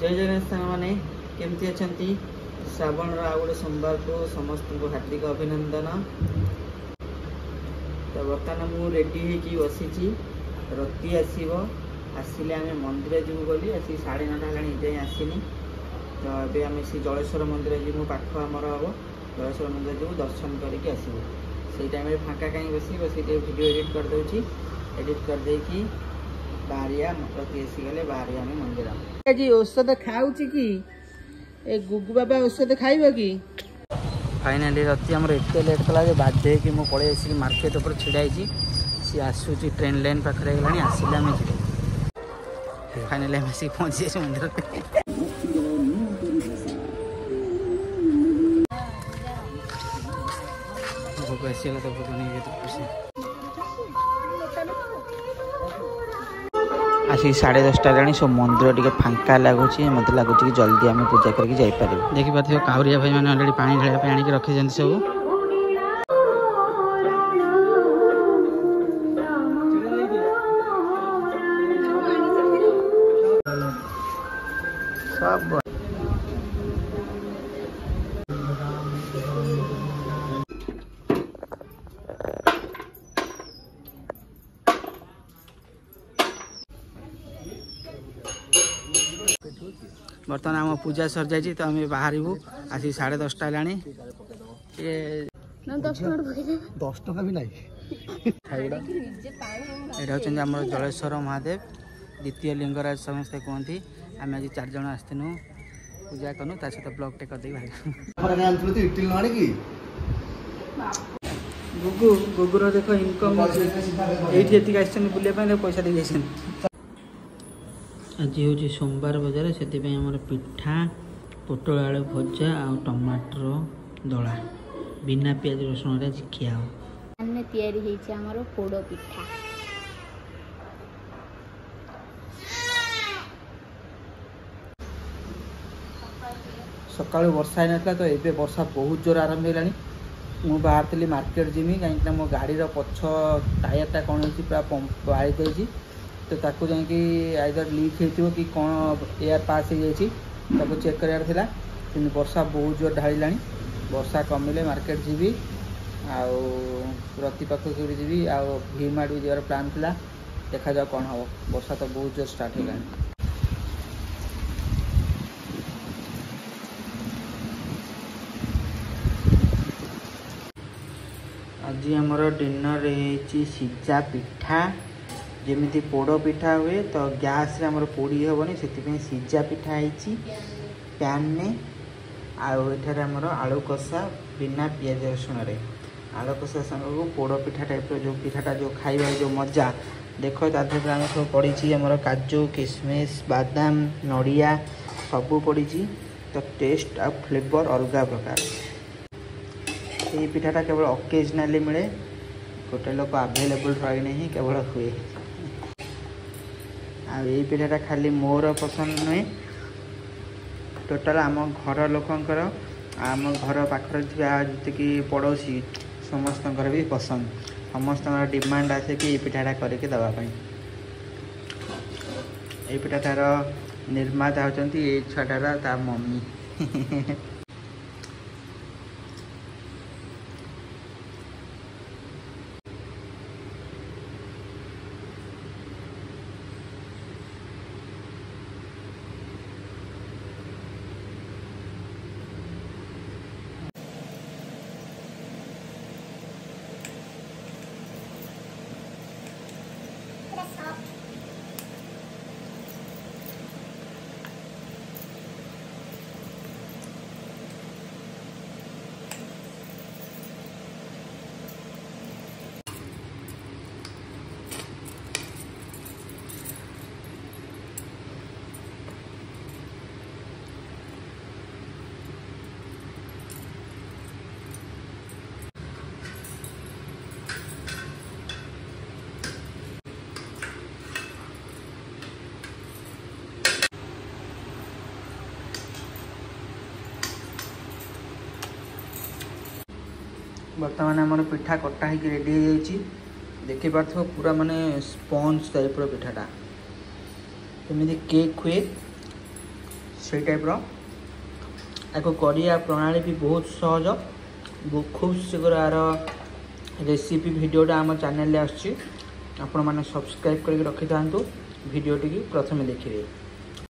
जय जगन्नाथ सांग मैंने केमती अच्छा श्रावण आउ गोटे सोमवार को समस्त को हार्दिक अभिनंदन। तो बर्तमान मुझे रेडी होगी बसी रति आसले आम मंदिर जीव बोली आसी 9:30 है जाए आसनी। तो ये आम से जलेश्वर मंदिर जीव पाख आमर हम जलेश्वर मंदिर जीव दर्शन करके आसबू। से टाइम फाँका कहीं बस वीडियो एडिट करदे एडिट करदे बाहरिया रति आसीगले बाहरिया आम मंदिर। आज औषध खाऊँ कि ए गुगु बाबा औषध खाइब कि फाइनाली रति आमर एत लेट कला बाध्य कि मुझे पलि आसिक मार्केट उपर छिड़ाई सी आसूँ ट्रेन लाइन पाखे गला आसिले आम जी फाइनाली आम आसिक पहुँची जाए मंदिर। भोग आसगला तो भोग नहीं आसिक 10:30 है सब मंदिर टी फांका लगुच मत लगुच कि जल्दी आम पूजा करके जापर। देखिए काउरिया भाई मैंने अलरेडी पानी ढाला आनिक रखी सब। सब बर्तमान आम पूजा सर जाइए तो आम बाहर आसी 10:30 है 10 टका भी ना यहाँ हूँ आम जलेश्वर महादेव द्वितीय लिंगराज समस्ते कहती। आम आज 4 जन आसनु पूजा करूँ ता सहित ब्लॉग टे कर गुगु गुगुर देख इनकम ये आस बुलाप पैसा दे आज हूँ सोमवार बजार से आम पिठा पोटल आलू भजा आ टमाटर दला बिना पियाज रसुण आज खिया पोड़ पिठा। सका वर्षा होता तो ये वर्षा बहुत जोर आरंभ होगा। मु बाहर थी मार्केट जीमी कहीं मो गाड़ी पछ टायरटा कौन हो पूरा बाहरी जाइए तो ताकू जाकि आइदर लीक हो कि कौन एयर पास हो जाए चेक करार था कि वर्षा बहुत जोर ढाला। वर्षा कमिले मार्केट जीवी आउ रति पाखक जी आ वी मार्ट भी जीवार प्लान था। देखा जाओ कौन हम वर्षा तो बहुत जोर स्टार्ट होगा। आज आमर डिनर है सीजा पिठा जमी पोड़ पिठा हुए तो गैस रे आमर पोड़ी हेनी से सीजा पिठा है पैन में आउठार आमर आलू कषा बिना पियाज रसुण आलू कषा संग को पोड़ पिठा टाइप जो पिठाटा जो खाइबा जो मजा देख तादेह आम सब पड़ी आमर काजू किशमिश बादाम नड़िया सबू पड़ी तो टेस्ट आ फ्लेवर अलग प्रकार। ये पिठाटा केवल ओकेजनाली मिले गोटे लोक आभेलेबल रही नहीं केवल हुए आई पिठाटा खाली मोर पसंद नुहे टोटाल आम घर लोकंकर आम घर पाखर जी पड़ोसी समस्त भी पसंद समस्त डिमांड आसे कि पिठाटा करके दवापाई। ये पिठाटार निर्माता होती ये छुआटार ता मम्मी। बर्तमान आम पिठा कटा हो रेडी हो देखी पार्थ पूरा माने स्पंज टाइप पिठाटा एमती केक हुए से टाइप रो करिया प्रणाली भी बहुत सहज खूब शीघ्र यार रेसिपी वीडियोटा आम चैनल आसछि आपण माने सब्सक्राइब करके रखि थांतु वीडियोटी प्रथम देखिए।